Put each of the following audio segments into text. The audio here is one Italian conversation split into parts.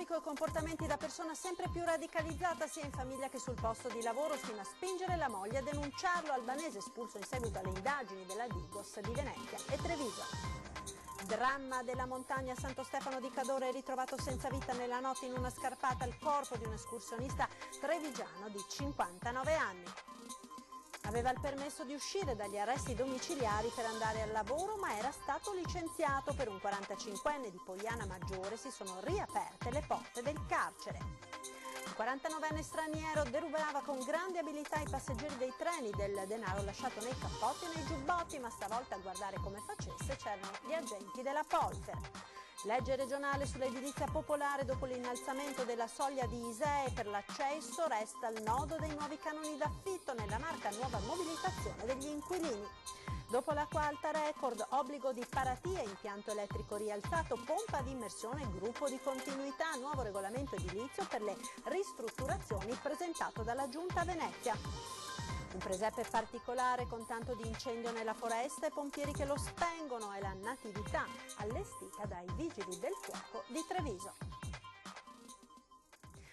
islamico e comportamenti da persona sempre più radicalizzata sia in famiglia che sul posto di lavoro, fino a spingere la moglie a denunciarlo. Albanese espulso in seguito alle indagini della Digos di Venezia e Treviso. Dramma della montagna. Santo Stefano di Cadore è ritrovato senza vita nella notte in una scarpata il corpo di un escursionista trevigiano di 59 anni. Aveva il permesso di uscire dagli arresti domiciliari per andare al lavoro, ma era stato licenziato. Per un 45enne di Poiana Maggiore si sono riaperte le porte del carcere. Un 49enne straniero derubava con grande abilità i passeggeri dei treni del denaro lasciato nei cappotti e nei giubbotti, ma stavolta a guardare come facesse c'erano gli agenti della Polfer. Legge regionale sull'edilizia popolare. Dopo l'innalzamento della soglia di ISEE per l'accesso resta il nodo dei nuovi canoni d'affitto, nella Marca nuova mobilitazione degli inquilini. Dopo l'acqua alta record, obbligo di paratie, impianto elettrico rialzato, pompa di immersione, gruppo di continuità, nuovo regolamento edilizio per le ristrutturazioni presentato dalla Giunta Venezia. Un presepe particolare con tanto di incendio nella foresta e pompieri che lo spengono, è la Natività allestita dai Vigili del Fuoco di Treviso.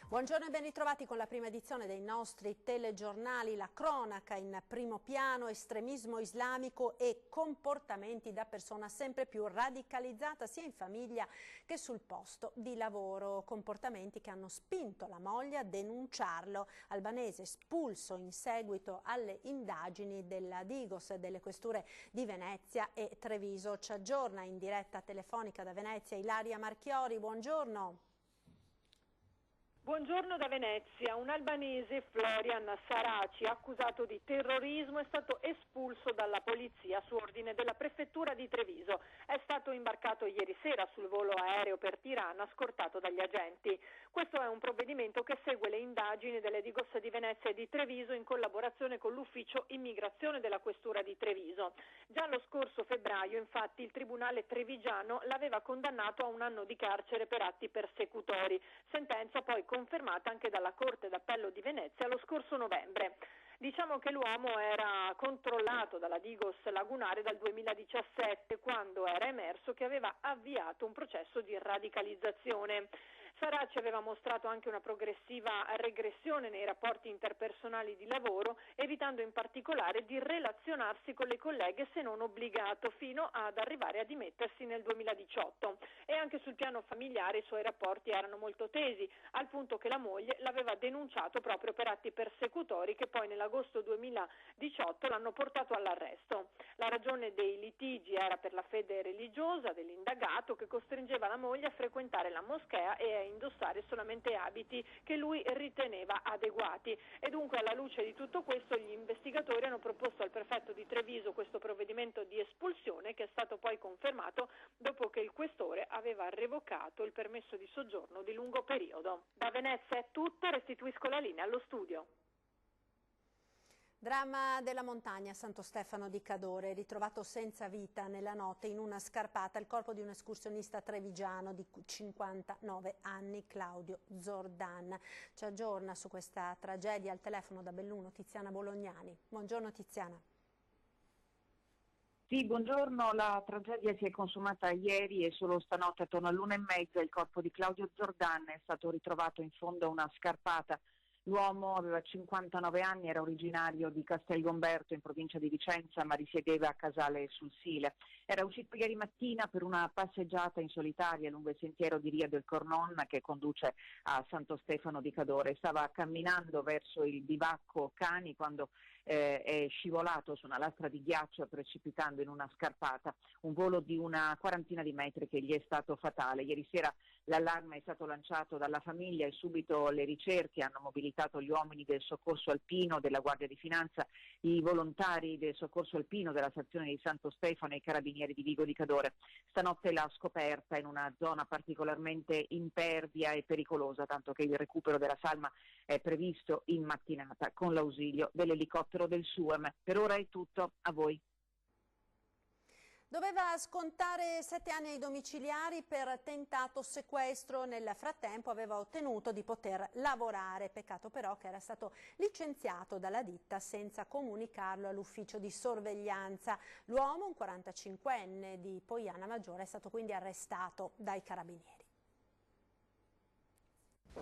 Buongiorno e ben ritrovati con la prima edizione dei nostri telegiornali. La cronaca in primo piano, estremismo islamico e comportamenti da persona sempre più radicalizzata sia in famiglia che sul posto di lavoro. Comportamenti che hanno spinto la moglie a denunciarlo. Albanese espulso in seguito alle indagini della Digos, delle questure di Venezia e Treviso. Ci aggiorna in diretta telefonica da Venezia Ilaria Marchiori. Buongiorno. Buongiorno da Venezia. Un albanese, Florian Saraci, accusato di terrorismo, è stato espulso dalla polizia su ordine della prefettura di Treviso. È stato imbarcato ieri sera sul volo aereo per Tirana, scortato dagli agenti. Questo è un provvedimento che segue le indagini delle Digos di Venezia e di Treviso in collaborazione con l'ufficio immigrazione della questura di Treviso. Già lo scorso febbraio, infatti, il tribunale trevigiano l'aveva condannato a 1 anno di carcere per atti persecutori, sentenza poi confermata anche dalla Corte d'Appello di Venezia lo scorso novembre. Diciamo che l'uomo era controllato dalla Digos lagunare dal 2017, quando era emerso che aveva avviato un processo di radicalizzazione. Saraci aveva mostrato anche una progressiva regressione nei rapporti interpersonali di lavoro, evitando in particolare di relazionarsi con le colleghe se non obbligato, fino ad arrivare a dimettersi nel 2018. E anche sul piano familiare i suoi rapporti erano molto tesi, al punto che la moglie l'aveva denunciato proprio per atti persecutori che poi nell'agosto 2018 l'hanno portato all'arresto. La ragione dei litigi era per la fede religiosa dell'indagato, che costringeva la moglie a frequentare la moschea e a indossare solamente abiti che lui riteneva adeguati. E dunque, alla luce di tutto questo, gli investigatori hanno proposto al prefetto di Treviso questo provvedimento di espulsione, che è stato poi confermato dopo che il questore aveva revocato il permesso di soggiorno di lungo periodo. Da Venezia è tutto, restituisco la linea allo studio. Dramma della montagna. Santo Stefano di Cadore, ritrovato senza vita nella notte in una scarpata il corpo di un escursionista trevigiano di 59 anni, Claudio Zordan. Ci aggiorna su questa tragedia al telefono da Belluno Tiziana Bolognani. Buongiorno Tiziana. Sì, buongiorno. La tragedia si è consumata ieri e solo stanotte attorno all'1:30 il corpo di Claudio Zordan è stato ritrovato in fondo a una scarpata. L'uomo aveva 59 anni, era originario di Castelgomberto in provincia di Vicenza, ma risiedeva a Casale sul Sile. Era uscito ieri mattina per una passeggiata in solitaria lungo il sentiero di Ria del Cornon che conduce a Santo Stefano di Cadore. Stava camminando verso il bivacco Cani quando è scivolato su una lastra di ghiaccio precipitando in una scarpata. Un volo di una quarantina di metri che gli è stato fatale. Ieri sera l'allarme è stato lanciato dalla famiglia e subito le ricerche hanno mobilitato gli uomini del soccorso alpino, della Guardia di Finanza, i volontari del soccorso alpino della stazione di Santo Stefano e i carabinieri di Vigo di Cadore. Stanotte la scoperta in una zona particolarmente impervia e pericolosa, tanto che il recupero della salma è previsto in mattinata con l'ausilio dell'elicottero del SUEM. Per ora è tutto, a voi. Doveva scontare 7 anni ai domiciliari per tentato sequestro. Nel frattempo aveva ottenuto di poter lavorare. Peccato però che era stato licenziato dalla ditta senza comunicarlo all'ufficio di sorveglianza. L'uomo, un 45enne di Poiana Maggiore, è stato quindi arrestato dai carabinieri.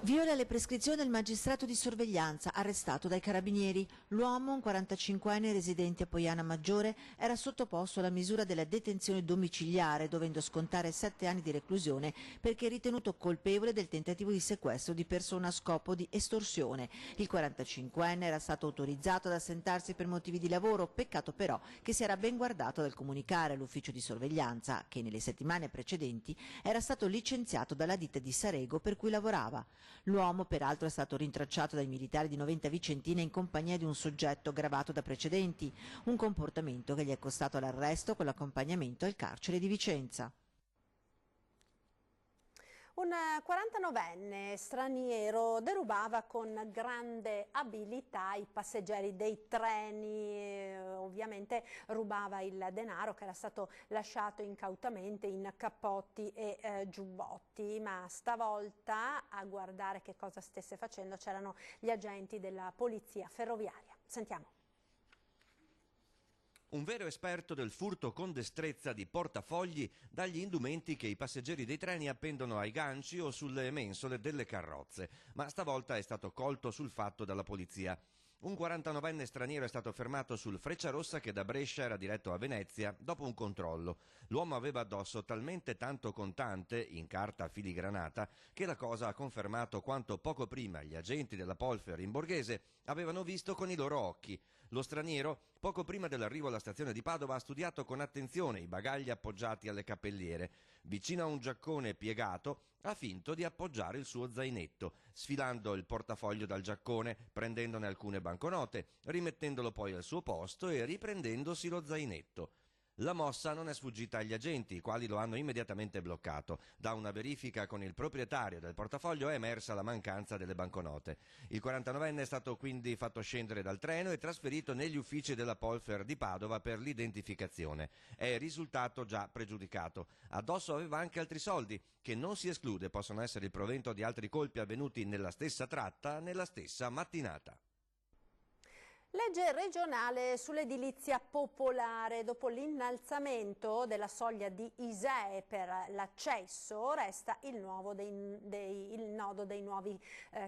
Viola le prescrizioni del magistrato di sorveglianza, arrestato dai carabinieri. L'uomo, un 45enne residente a Poiana Maggiore, era sottoposto alla misura della detenzione domiciliare, dovendo scontare 7 anni di reclusione perché ritenuto colpevole del tentativo di sequestro di persona a scopo di estorsione. Il 45enne era stato autorizzato ad assentarsi per motivi di lavoro, peccato però che si era ben guardato dal comunicare all'ufficio di sorveglianza che nelle settimane precedenti era stato licenziato dalla ditta di Sarego per cui lavorava. L'uomo peraltro è stato rintracciato dai militari di Noventa Vicentina in compagnia di un soggetto gravato da precedenti, un comportamento che gli è costato l'arresto con l'accompagnamento al carcere di Vicenza. Un 49enne straniero derubava con grande abilità i passeggeri dei treni, ovviamente rubava il denaro che era stato lasciato incautamente in cappotti e giubbotti, ma stavolta a guardare che cosa stesse facendo c'erano gli agenti della polizia ferroviaria. Sentiamo. Un vero esperto del furto con destrezza di portafogli dagli indumenti che i passeggeri dei treni appendono ai ganci o sulle mensole delle carrozze, ma stavolta è stato colto sul fatto dalla polizia. Un 49enne straniero è stato fermato sul Frecciarossa che da Brescia era diretto a Venezia dopo un controllo. L'uomo aveva addosso talmente tanto contante, in carta filigranata, che la cosa ha confermato quanto poco prima gli agenti della Polfer in Borghese avevano visto con i loro occhi. Lo straniero, poco prima dell'arrivo alla stazione di Padova, ha studiato con attenzione i bagagli appoggiati alle cappelliere. Vicino a un giaccone piegato ha finto di appoggiare il suo zainetto, sfilando il portafoglio dal giaccone, prendendone alcune banconote, rimettendolo poi al suo posto e riprendendosi lo zainetto. La mossa non è sfuggita agli agenti, i quali lo hanno immediatamente bloccato. Da una verifica con il proprietario del portafoglio è emersa la mancanza delle banconote. Il 49enne è stato quindi fatto scendere dal treno e trasferito negli uffici della Polfer di Padova per l'identificazione. È risultato già pregiudicato. Addosso aveva anche altri soldi, che non si esclude possono essere il provento di altri colpi avvenuti nella stessa tratta, nella stessa mattinata. Legge regionale sull'edilizia popolare. Dopo l'innalzamento della soglia di ISEE per l'accesso resta il nodo dei nuovi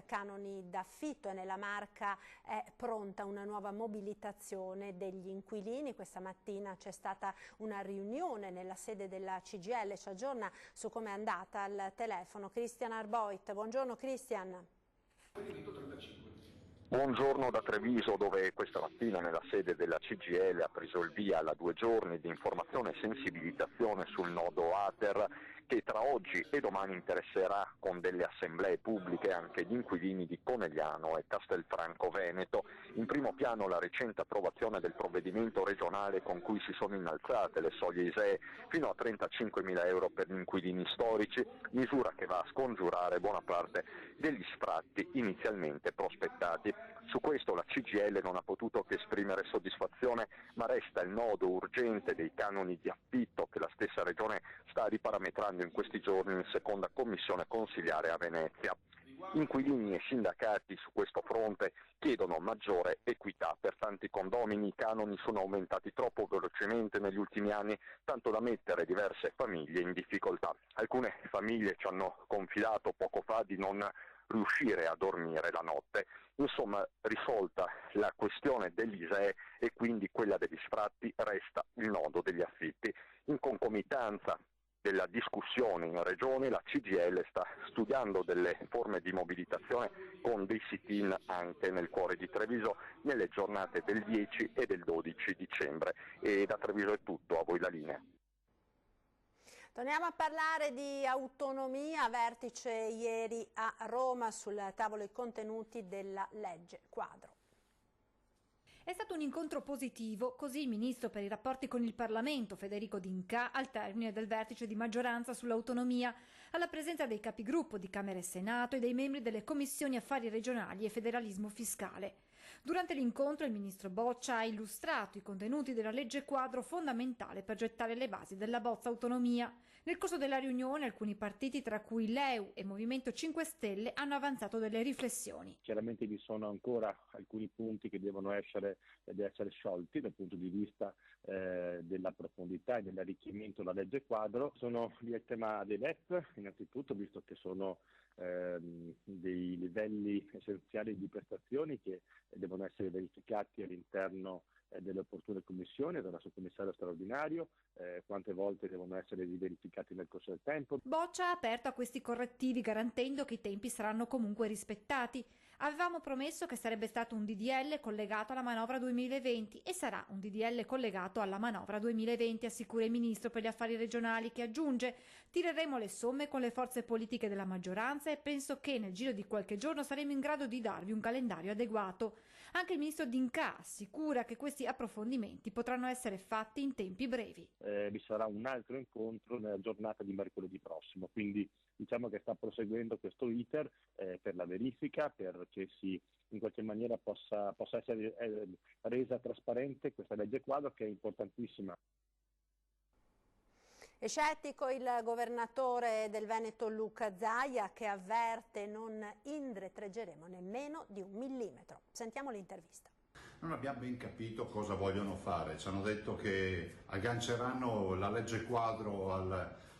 canoni d'affitto e nella Marca è pronta una nuova mobilitazione degli inquilini. Questa mattina c'è stata una riunione nella sede della CGIL, ci aggiorna su come è andata al telefono Cristian Arboit. Buongiorno Cristian. Buongiorno da Treviso, dove questa mattina nella sede della CGIL ha preso il via la 2 giorni di informazione e sensibilizzazione sul nodo Ater, che tra oggi e domani interesserà con delle assemblee pubbliche anche gli inquilini di Conegliano e Castelfranco Veneto. In primo piano la recente approvazione del provvedimento regionale con cui si sono innalzate le soglie ISEE fino a 35.000 euro per gli inquilini storici, misura che va a scongiurare buona parte degli sfratti inizialmente prospettati. Su questo la CGIL non ha potuto che esprimere soddisfazione, ma resta il nodo urgente dei canoni di affitto che la stessa Regione sta riparametrando in questi giorni in seconda commissione consiliare a Venezia. Inquilini e sindacati su questo fronte chiedono maggiore equità. Per tanti condomini i canoni sono aumentati troppo velocemente negli ultimi anni, tanto da mettere diverse famiglie in difficoltà. Alcune famiglie ci hanno confidato poco fa di non riuscire a dormire la notte. Insomma, risolta la questione dell'ISEE e quindi quella degli sfratti, resta il nodo degli affitti. In concomitanza della discussione in Regione, la CGIL sta studiando delle forme di mobilitazione con dei sit-in anche nel cuore di Treviso nelle giornate del 10 e del 12 dicembre. E da Treviso è tutto, a voi la linea. Torniamo a parlare di autonomia, vertice ieri a Roma sul tavolo i contenuti della legge quadro. È stato un incontro positivo, così il ministro per i rapporti con il Parlamento Federico D'Incà al termine del vertice di maggioranza sull'autonomia, alla presenza dei capigruppo di Camera e Senato e dei membri delle commissioni affari regionali e federalismo fiscale. Durante l'incontro il ministro Boccia ha illustrato i contenuti della legge quadro fondamentale per gettare le basi della bozza autonomia. Nel corso della riunione alcuni partiti, tra cui l'EU e Movimento 5 Stelle, hanno avanzato delle riflessioni. Chiaramente vi sono ancora alcuni punti che devono essere sciolti dal punto di vista della profondità e dell'arricchimento della legge quadro. Sono lì il tema dei LEP, innanzitutto, visto che sono dei livelli essenziali di prestazioni che devono essere verificati all'interno delle opportune commissioni dal suo commissario straordinario, quante volte devono essere riverificati nel corso del tempo. Boccia ha aperto a questi correttivi garantendo che i tempi saranno comunque rispettati. Avevamo promesso che sarebbe stato un DDL collegato alla manovra 2020 e sarà un DDL collegato alla manovra 2020, assicura il Ministro per gli Affari Regionali, che aggiunge: tireremo le somme con le forze politiche della maggioranza e penso che nel giro di qualche giorno saremo in grado di darvi un calendario adeguato. Anche il Ministro D'Incà assicura che questi approfondimenti potranno essere fatti in tempi brevi. Vi sarà un altro incontro nella giornata di mercoledì prossimo, quindi diciamo che sta proseguendo questo iter per la verifica, perché in qualche maniera possa essere resa trasparente questa legge quadro, che è importantissima. È scettico il governatore del Veneto Luca Zaia, che avverte: non indietreggeremo nemmeno di 1 millimetro. Sentiamo l'intervista. Non abbiamo ben capito cosa vogliono fare. Ci hanno detto che agganceranno la legge quadro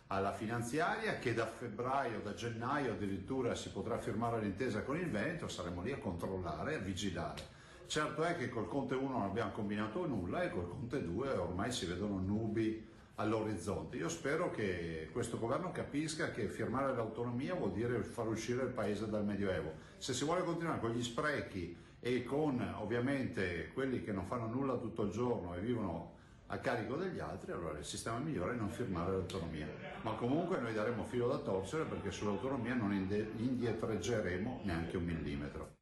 alla finanziaria, che da febbraio, da gennaio addirittura si potrà firmare l'intesa con il Veneto. Saremo lì a controllare, a vigilare. Certo è che col Conte 1 non abbiamo combinato nulla e col Conte 2 ormai si vedono nubi all'orizzonte. Io spero che questo governo capisca che firmare l'autonomia vuol dire far uscire il paese dal Medioevo. Se si vuole continuare con gli sprechi e con ovviamente quelli che non fanno nulla tutto il giorno e vivono a carico degli altri, allora il sistema migliore è non firmare l'autonomia. Ma comunque noi daremo filo da torcere, perché sull'autonomia non indietreggeremo neanche 1 millimetro.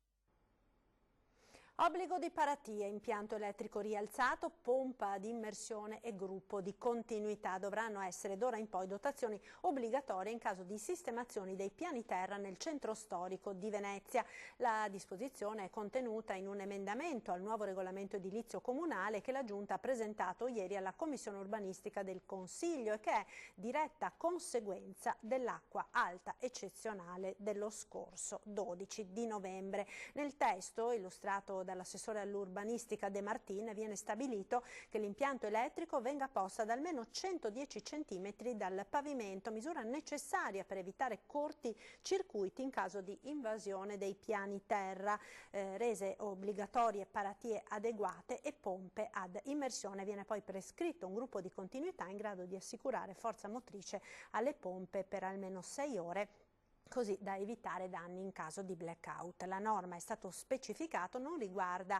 Obbligo di paratie, impianto elettrico rialzato, pompa ad immersione e gruppo di continuità. Dovranno essere d'ora in poi dotazioni obbligatorie in caso di sistemazioni dei piani terra nel centro storico di Venezia. La disposizione è contenuta in un emendamento al nuovo regolamento edilizio comunale che la Giunta ha presentato ieri alla Commissione urbanistica del Consiglio e che è diretta conseguenza dell'acqua alta eccezionale dello scorso 12 di novembre. Nel testo illustrato dall'assessore all'urbanistica De Martin viene stabilito che l'impianto elettrico venga posto ad almeno 110 cm dal pavimento, misura necessaria per evitare corti circuiti in caso di invasione dei piani terra. Rese obbligatorie paratie adeguate e pompe ad immersione. Viene poi prescritto un gruppo di continuità in grado di assicurare forza motrice alle pompe per almeno 6 ore, così da evitare danni in caso di blackout. La norma, è stato specificato, non riguarda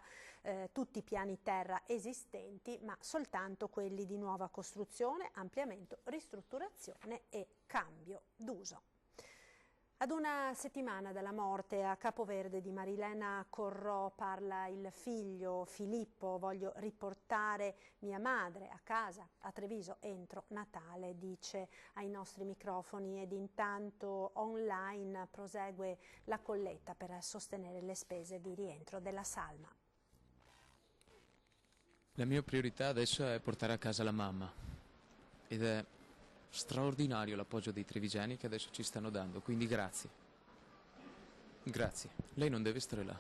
tutti i piani terra esistenti, ma soltanto quelli di nuova costruzione, ampliamento, ristrutturazione e cambio d'uso. Ad una settimana dalla morte a Capoverde di Marilena Corrò parla il figlio Filippo: voglio riportare mia madre a casa a Treviso entro Natale, dice ai nostri microfoni, ed intanto online prosegue la colletta per sostenere le spese di rientro della salma. La mia priorità adesso è portare a casa la mamma ed è straordinario l'appoggio dei trevigiani che adesso ci stanno dando, quindi grazie. Grazie. Lei non deve stare là.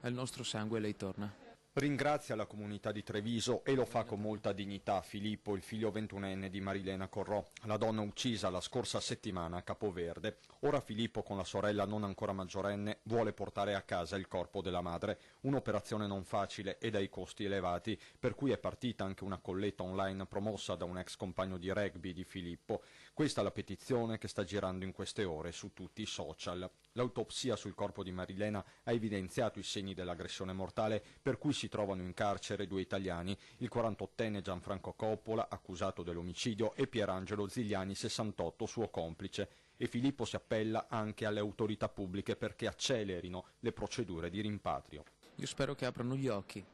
È il nostro sangue e lei torna. Ringrazia la comunità di Treviso e lo fa con molta dignità Filippo, il figlio 21enne di Marilena Corrò, la donna uccisa la scorsa settimana a Capoverde. Ora Filippo, con la sorella non ancora maggiorenne, vuole portare a casa il corpo della madre, un'operazione non facile e dai costi elevati, per cui è partita anche una colletta online promossa da un ex compagno di rugby di Filippo. Questa è la petizione che sta girando in queste ore su tutti i social. L'autopsia sul corpo di Marilena ha evidenziato i segni dell'aggressione mortale, per cui si trovano in carcere 2 italiani, il 48enne Gianfranco Coppola, accusato dell'omicidio, e Pierangelo Zigliani, 68, suo complice. E Filippo si appella anche alle autorità pubbliche perché accelerino le procedure di rimpatrio. Io spero che aprano gli occhi.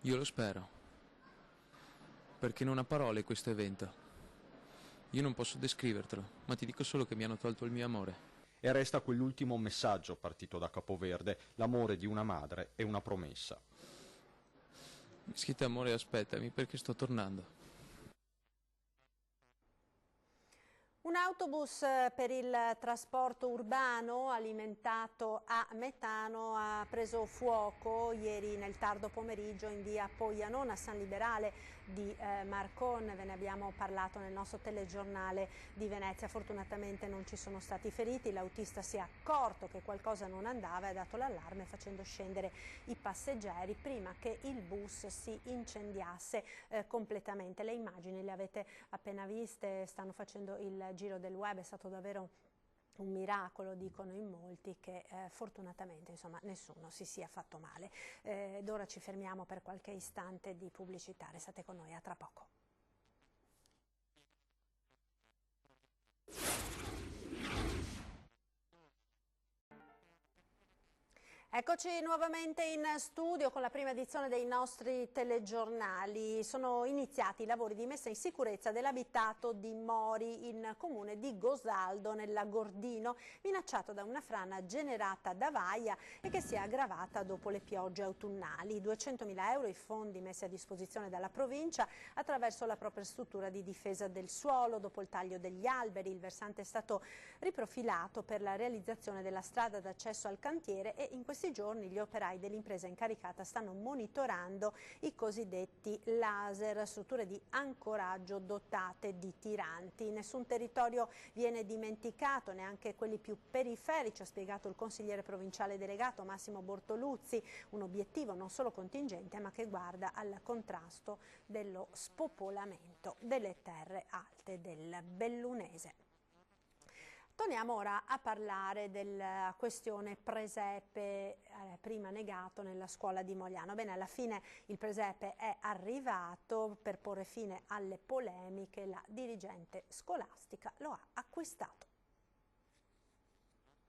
Io lo spero. Perché non ha parole questo evento. Io non posso descrivertelo, ma ti dico solo che mi hanno tolto il mio amore. E resta quell'ultimo messaggio partito da Capoverde, l'amore di una madre e una promessa. Schietta amore, aspettami perché sto tornando. Un autobus per il trasporto urbano alimentato a metano ha preso fuoco ieri nel tardo pomeriggio in via Poianon a San Liberale di Marcon. Ve ne abbiamo parlato nel nostro telegiornale di Venezia. Fortunatamente non ci sono stati feriti, l'autista si è accorto che qualcosa non andava e ha dato l'allarme facendo scendere i passeggeri prima che il bus si incendiasse completamente. Le immagini le avete appena viste, stanno facendo il giro del web, è stato davvero un miracolo, dicono in molti, che fortunatamente insomma nessuno si sia fatto male. Ed ora ci fermiamo per qualche istante di pubblicità, restate con noi, a tra poco. Eccoci nuovamente in studio con la prima edizione dei nostri telegiornali. Sono iniziati i lavori di messa in sicurezza dell'abitato di Mori in comune di Gosaldo nella Gordino, minacciato da una frana generata da Vaia e che si è aggravata dopo le piogge autunnali. 200.000 euro i fondi messi a disposizione dalla provincia attraverso la propria struttura di difesa del suolo. Dopo il taglio degli alberi, il versante è stato riprofilato per la realizzazione della strada d'accesso al cantiere e in questi giorni gli operai dell'impresa incaricata stanno monitorando i cosiddetti laser, strutture di ancoraggio dotate di tiranti. Nessun territorio viene dimenticato, neanche quelli più periferici, ha spiegato il consigliere provinciale delegato Massimo Bortoluzzi, un obiettivo non solo contingente ma che guarda al contrasto dello spopolamento delle terre alte del Bellunese. Torniamo ora a parlare della questione presepe, prima negato nella scuola di Mogliano. Bene, alla fine il presepe è arrivato. Per porre fine alle polemiche la dirigente scolastica lo ha acquistato.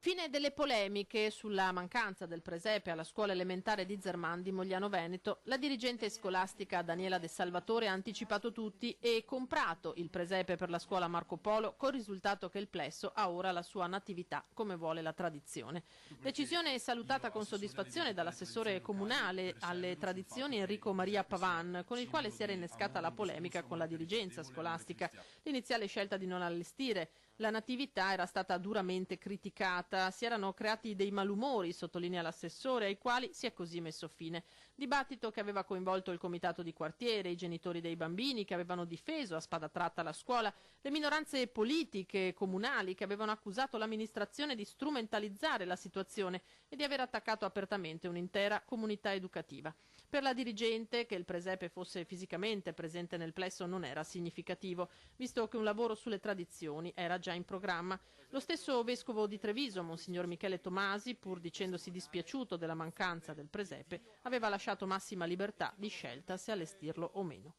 Fine delle polemiche sulla mancanza del presepe alla scuola elementare di Zerman di Mogliano Veneto. La dirigente scolastica Daniela De Salvatore ha anticipato tutti e comprato il presepe per la scuola Marco Polo, col risultato che il plesso ha ora la sua natività come vuole la tradizione. Decisione salutata con soddisfazione dall'assessore comunale alle tradizioni Enrico Maria Pavan, con il quale si era innescata la polemica con la dirigenza scolastica. L'iniziale scelta di non allestire la natività era stata duramente criticata, si erano creati dei malumori, sottolinea l'assessore, ai quali si è così messo fine. Dibattito che aveva coinvolto il comitato di quartiere, i genitori dei bambini che avevano difeso a spada tratta la scuola, le minoranze politiche comunali che avevano accusato l'amministrazione di strumentalizzare la situazione e di aver attaccato apertamente un'intera comunità educativa. Per la dirigente, che il presepe fosse fisicamente presente nel plesso non era significativo, visto che un lavoro sulle tradizioni era già in programma. Lo stesso vescovo di Treviso, Monsignor Michele Tomasi, pur dicendosi dispiaciuto della mancanza del presepe, aveva lasciato massima libertà di scelta se allestirlo o meno.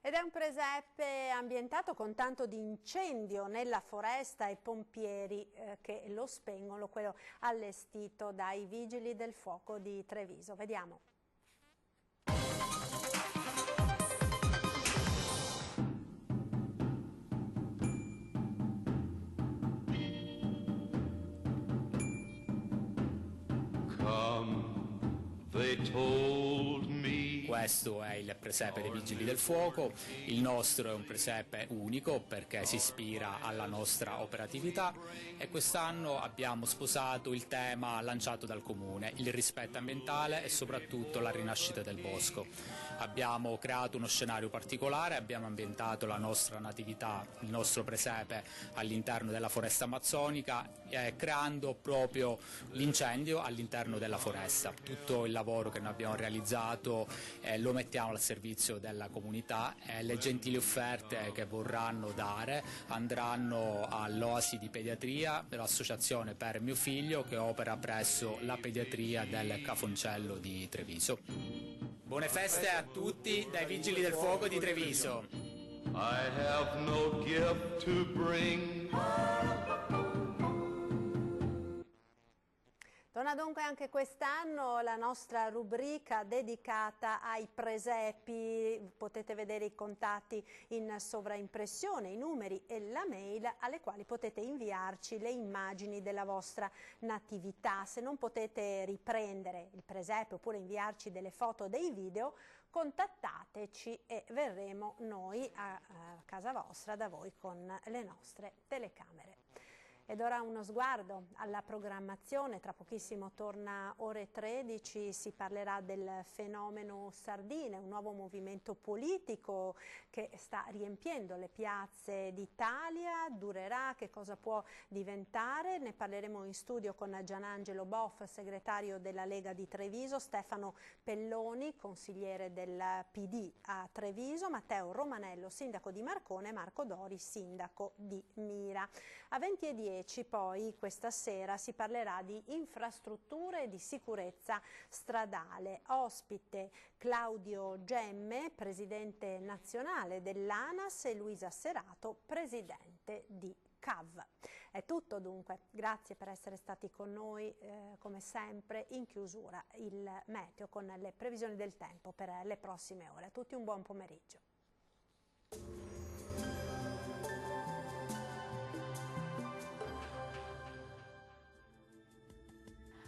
Ed è un presepe ambientato con tanto di incendio nella foresta e pompieri che lo spengono, quello allestito dai vigili del fuoco di Treviso. Vediamo. Questo è il presepe dei Vigili del Fuoco, il nostro è un presepe unico perché si ispira alla nostra operatività e quest'anno abbiamo sposato il tema lanciato dal Comune, il rispetto ambientale e soprattutto la rinascita del bosco. Abbiamo creato uno scenario particolare, abbiamo ambientato la nostra natività, il nostro presepe all'interno della foresta amazzonica, creando proprio l'incendio all'interno della foresta. Tutto il lavoro che noi abbiamo realizzato lo mettiamo al servizio della comunità e le gentili offerte che vorranno dare andranno all'Oasi di Pediatria, l'associazione per mio figlio che opera presso la pediatria del Cafoncello di Treviso. Buone feste a tutti dai Vigili del Fuoco di Treviso. I have no gift to bring. Torna dunque anche quest'anno la nostra rubrica dedicata ai presepi. Potete vedere i contatti in sovraimpressione, i numeri e la mail alle quali potete inviarci le immagini della vostra natività. Se non potete riprendere il presepe oppure inviarci delle foto o dei video, contattateci e verremo noi a casa vostra da voi con le nostre telecamere. Ed ora uno sguardo alla programmazione, tra pochissimo torna ore 13, si parlerà del fenomeno Sardine, un nuovo movimento politico che sta riempiendo le piazze d'Italia, durerà, che cosa può diventare, ne parleremo in studio con Gianangelo Boff, segretario della Lega di Treviso, Stefano Pelloni, consigliere del PD a Treviso, Matteo Romanello, sindaco di Marcone, e Marco Dori, sindaco di Mira. A 20:10 poi questa sera si parlerà di infrastrutture e di sicurezza stradale. Ospite Claudio Gemme, presidente nazionale dell'ANAS, e Luisa Serato, presidente di CAV. È tutto dunque, grazie per essere stati con noi, come sempre in chiusura il meteo con le previsioni del tempo per le prossime ore. A tutti un buon pomeriggio.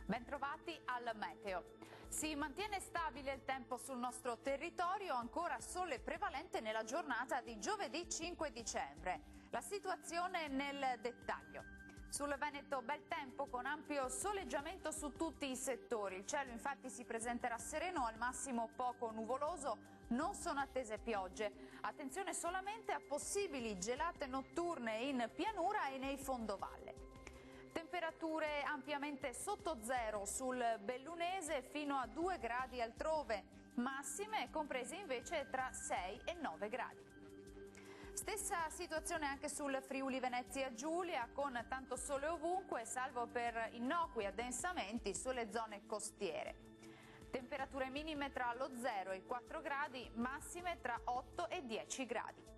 Bentrovati al meteo. Si mantiene stabile il tempo sul nostro territorio, ancora sole prevalente nella giornata di giovedì 5 dicembre. La situazione nel dettaglio. Sul Veneto bel tempo con ampio soleggiamento su tutti i settori. Il cielo infatti si presenterà sereno, al massimo poco nuvoloso, non sono attese piogge. Attenzione solamente a possibili gelate notturne in pianura e nei fondovalle. Temperature ampiamente sotto zero sul Bellunese, fino a 2 gradi altrove, massime comprese invece tra 6 e 9 gradi. Stessa situazione anche sul Friuli Venezia Giulia, con tanto sole ovunque, salvo per innocui addensamenti sulle zone costiere. Temperature minime tra lo 0 e i 4 gradi, massime tra 8 e 10 gradi.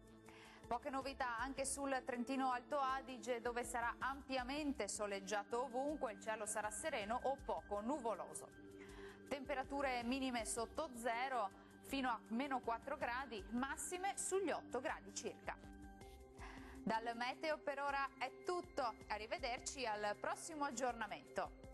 Poche novità anche sul Trentino Alto Adige, dove sarà ampiamente soleggiato ovunque, il cielo sarà sereno o poco nuvoloso. Temperature minime sotto zero fino a meno 4 gradi, massime sugli 8 gradi circa. Dal meteo per ora è tutto, arrivederci al prossimo aggiornamento.